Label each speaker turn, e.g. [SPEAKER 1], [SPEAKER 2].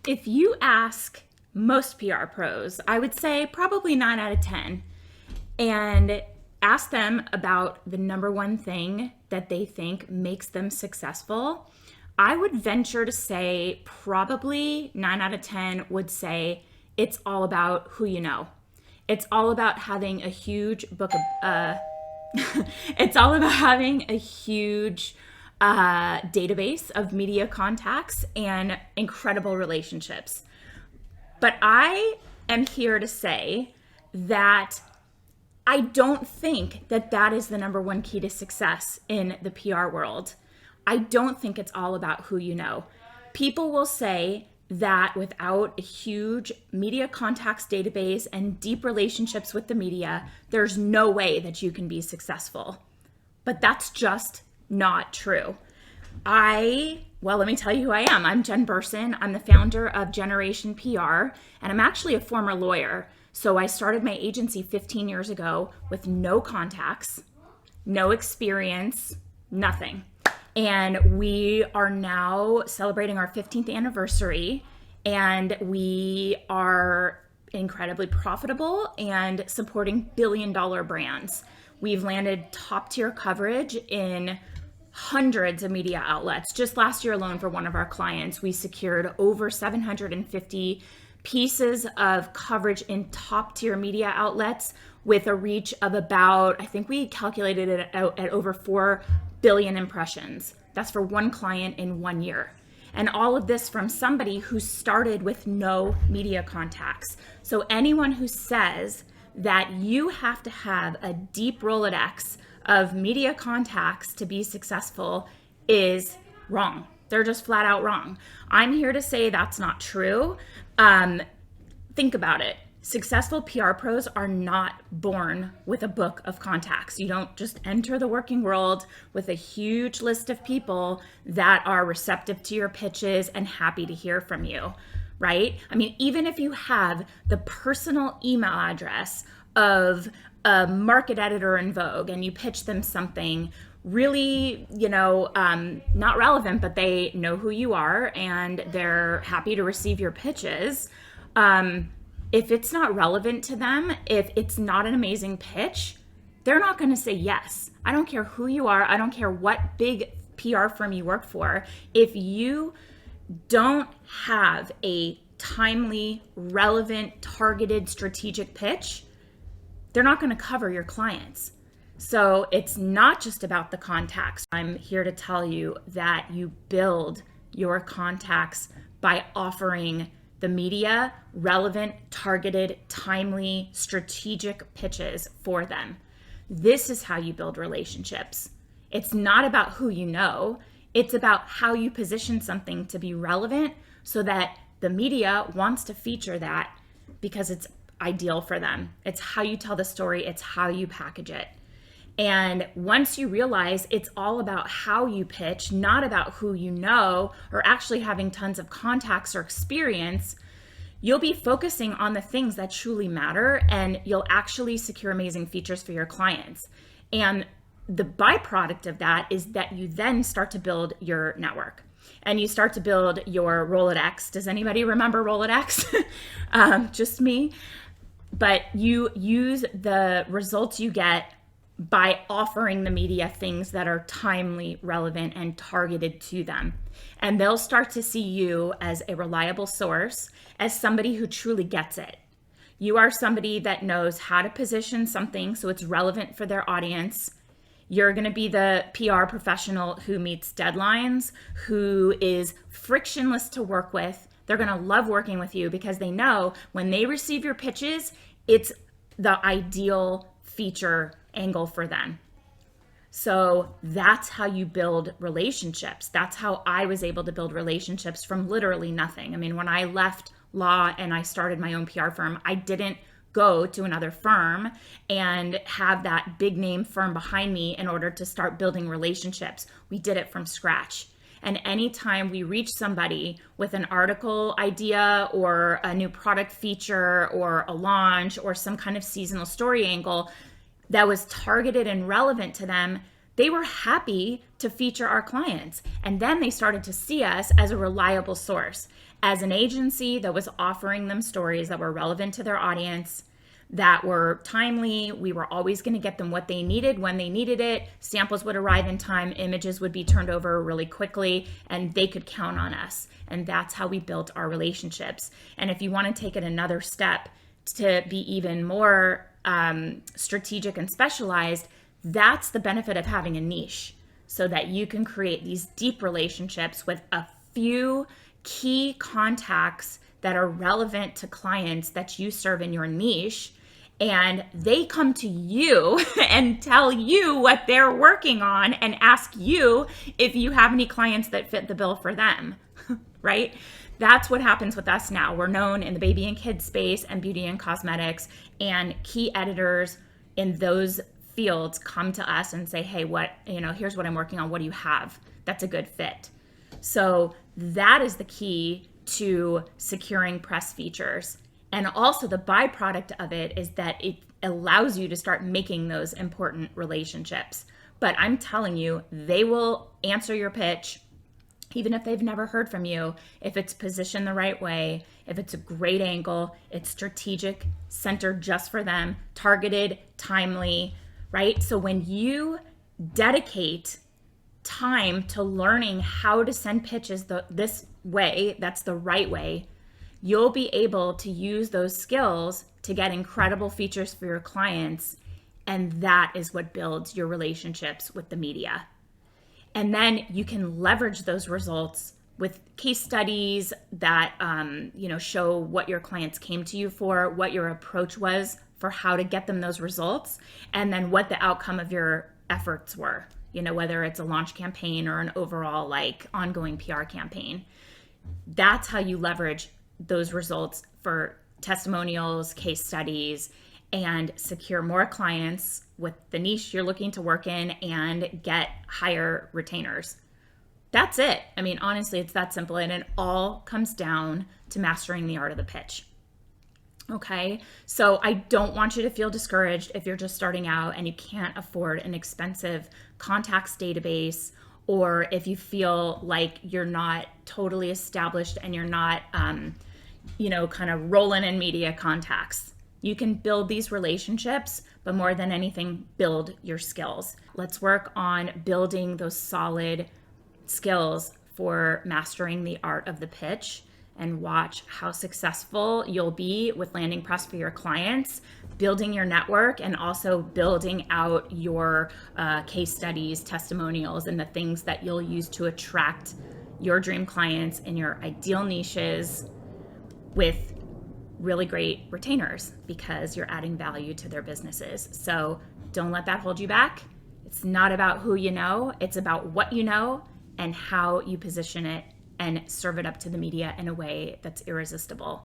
[SPEAKER 1] If you ask most PR pros, I would say probably 9 out of 10, and ask them about the number one thing that they think makes them successful, I would venture to say probably 9 out of 10 would say it's all about who you know. It's all about having a huge book of, it's all about having a huge database of media contacts and incredible relationships. But I am here to say that I don't think that that is the number one key to success in the PR world. I don't think it's all about who you know. People will say that without a huge media contacts database and deep relationships with the media, there's no way that you can be successful. But that's just not true. Well, let me tell you who I am. I'm Jen Burson. I'm the founder of Generation PR, and I'm actually a former lawyer. So I started my agency 15 years ago with no contacts, no experience, nothing. And we are now celebrating our 15th anniversary, and we are incredibly profitable and supporting billion-dollar brands. We've landed top-tier coverage in hundreds of media outlets. Just last year alone for one of our clients, we secured over 750 pieces of coverage in top-tier media outlets with a reach of about, I think we calculated it out at over 4 billion impressions. That's for one client in 1 year. And all of this from somebody who started with no media contacts. So anyone who says that you have to have a deep Rolodex of media contacts to be successful is wrong. They're just flat out wrong. I'm here to say that's not true. Think about it. Successful PR pros are not born with a book of contacts. You don't just enter the working world with a huge list of people that are receptive to your pitches and happy to hear from you, right? I mean, even if you have the personal email address of a market editor in Vogue and you pitch them something really, not relevant, but they know who you are and they're happy to receive your pitches. If it's not relevant to them, if it's not an amazing pitch, they're not going to say yes. I don't care who you are. I don't care what big PR firm you work for. If you don't have a timely, relevant, targeted, strategic pitch, they're not going to cover your clients. So it's not just about the contacts. I'm here to tell you that you build your contacts by offering the media relevant, targeted, timely, strategic pitches for them. This is how you build relationships. It's not about who you know. It's about how you position something to be relevant so that the media wants to feature that because it's ideal for them. It's how you tell the story. It's how you package it. And once you realize it's all about how you pitch, not about who you know or actually having tons of contacts or experience, you'll be focusing on the things that truly matter and you'll actually secure amazing features for your clients. And the byproduct of that is that you then start to build your network and you start to build your Rolodex. Does anybody remember Rolodex? Just me. But you use the results you get by offering the media things that are timely, relevant, and targeted to them. And they'll start to see you as a reliable source, as somebody who truly gets it. You are somebody that knows how to position something so it's relevant for their audience. You're going to be the PR professional who meets deadlines, who is frictionless to work with. They're going to love working with you because they know when they receive your pitches, it's the ideal feature angle for them. So that's how you build relationships. That's how I was able to build relationships from literally nothing. I mean, when I left law and I started my own PR firm, I didn't go to another firm and have that big name firm behind me in order to start building relationships. We did it from scratch. And anytime we reach somebody with an article idea or a new product feature or a launch or some kind of seasonal story angle that was targeted and relevant to them, they were happy to feature our clients. And then they started to see us as a reliable source, as an agency that was offering them stories that were relevant to their audience, that were timely. We were always going to get them what they needed when they needed it. Samples would arrive in time, images would be turned over really quickly, and they could count on us. And that's how we built our relationships. And if you want to take it another step to be even more strategic and specialized, that's the benefit of having a niche, so that you can create these deep relationships with a few key contacts that are relevant to clients that you serve in your niche. And they come to you and tell you what they're working on and ask you if you have any clients that fit the bill for them, right? That's what happens with us now. We're known in the baby and kids space and beauty and cosmetics, and key editors in those fields come to us and say, hey, here's what I'm working on. What do you have that's a good fit? So that is the key to securing press features. And also the byproduct of it is that it allows you to start making those important relationships. But I'm telling you, they will answer your pitch, even if they've never heard from you, if it's positioned the right way, if it's a great angle, it's strategic, centered just for them, targeted, timely, right? So when you dedicate time to learning how to send pitches this way, that's the right way, you'll be able to use those skills to get incredible features for your clients. And that is what builds your relationships with the media. And then you can leverage those results with case studies that show what your clients came to you for, what your approach was for how to get them those results, and then what the outcome of your efforts were, whether it's a launch campaign or an overall ongoing PR campaign. That's how you leverage those results for testimonials, case studies, and secure more clients with the niche you're looking to work in and get higher retainers. That's it. I mean, honestly, it's that simple. And it all comes down to mastering the art of the pitch. Okay, so I don't want you to feel discouraged if you're just starting out and you can't afford an expensive contacts database, or if you feel like you're not totally established and you're not, kind of rolling in media contacts. You can build these relationships, but more than anything, build your skills. Let's work on building those solid skills for mastering the art of the pitch, and watch how successful you'll be with landing press for your clients, building your network, and also building out your case studies, testimonials, and the things that you'll use to attract your dream clients in your ideal niches with really great retainers, because you're adding value to their businesses. So don't let that hold you back. It's not about who you know, it's about what you know and how you position it and serve it up to the media in a way that's irresistible.